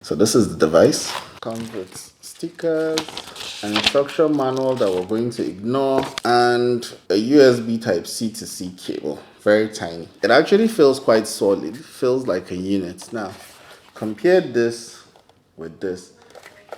So this is the device. Comes with stickers, an instruction manual that we're going to ignore, and a USB type C to C cable. Very tiny. It actually feels quite solid. It feels like a unit. Now, compare this with this.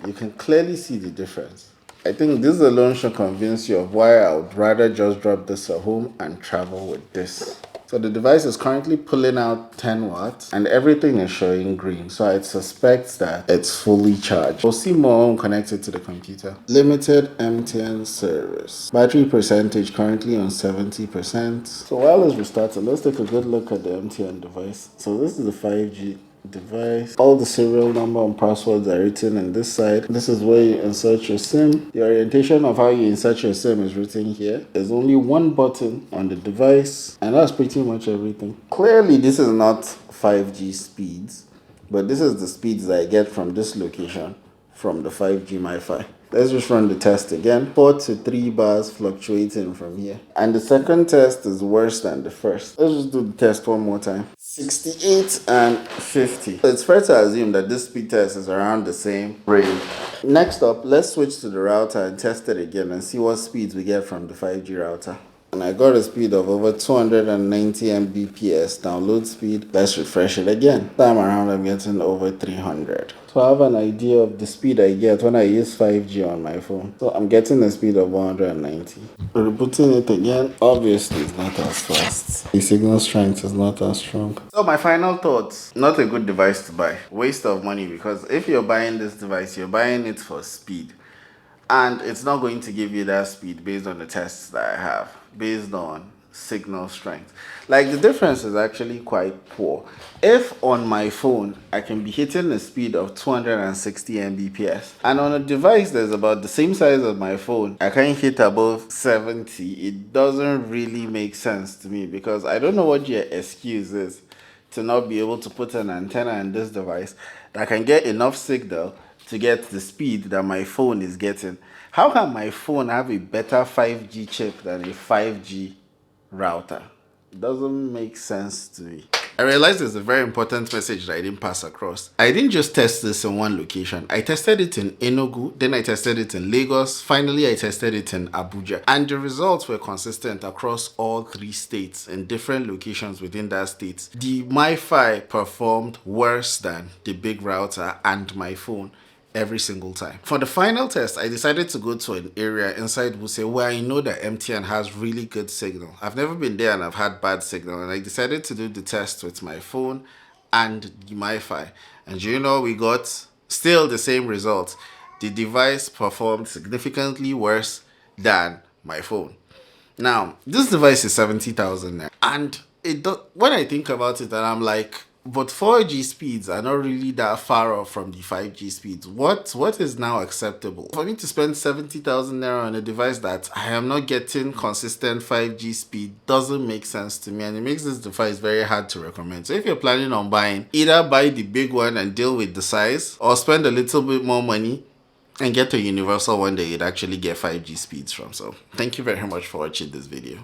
You can clearly see the difference. I think this alone should convince you of why I would rather just drop this at home and travel with this. So the device is currently pulling out 10 watts and everything is showing green. So I suspect that it's fully charged. We'll see more when connected to the computer. Limited MTN service. Battery percentage currently on 70%. So while it's restarting, let's take a good look at the MTN device. So this is the 5G device. All the serial number and passwords are written on this side. This is where you insert your SIM. The orientation of how you insert your SIM is written here. There's only one button on the device, and that's pretty much everything. Clearly, this is not 5G speeds, but this is the speeds that I get from this location from the 5G MiFi. Let's just run the test again. 4 to 3 bars fluctuating from here. And the second test is worse than the first. Let's just do the test one more time. 68 and 50. It's fair to assume that this speed test is around the same range. Next up, let's switch to the router and test it again and see what speeds we get from the 5G router. And I got a speed of over 290 Mbps download speed. Let's refresh it again. This time around I'm getting over 300. So I have an idea of the speed I get when I use 5G on my phone. So I'm getting a speed of 190. Rebooting it again, obviously it's not as fast. The signal strength is not as strong. So my final thoughts, not a good device to buy. Waste of money, because if you're buying this device, you're buying it for speed. And it's not going to give you that speed based on the tests that I have, based on signal strength. Like, the difference is actually quite poor. If on my phone, I can be hitting a speed of 260 Mbps, and on a device that's about the same size as my phone, I can hit above 70, it doesn't really make sense to me, because I don't know what your excuse is to not be able to put an antenna in this device that can get enough signal to get the speed that my phone is getting. How can my phone have a better 5G chip than a 5G router? It doesn't make sense to me. I realized there's a very important message that I didn't pass across. I didn't just test this in one location. I tested it in Enugu, then I tested it in Lagos, finally I tested it in Abuja. And the results were consistent across all 3 states in different locations within that state. The MiFi performed worse than the big router and my phone every single time. For the final test, I decided to go to an area inside Wuse where I know that MTN has really good signal. I've never been there and I've had bad signal, and I decided to do the test with my phone and the MiFi. And you know, we got still the same result. The device performed significantly worse than my phone. Now, this device is 70,000 naira, and when I think about it, and I'm like, but 4G speeds are not really that far off from the 5G speeds. What is now acceptable? For me to spend 70,000 naira on a device that I am not getting consistent 5G speed doesn't make sense to me, and it makes this device very hard to recommend. So if you're planning on buying, either buy the big one and deal with the size, or spend a little bit more money and get a universal one that you'd actually get 5G speeds from. So thank you very much for watching this video.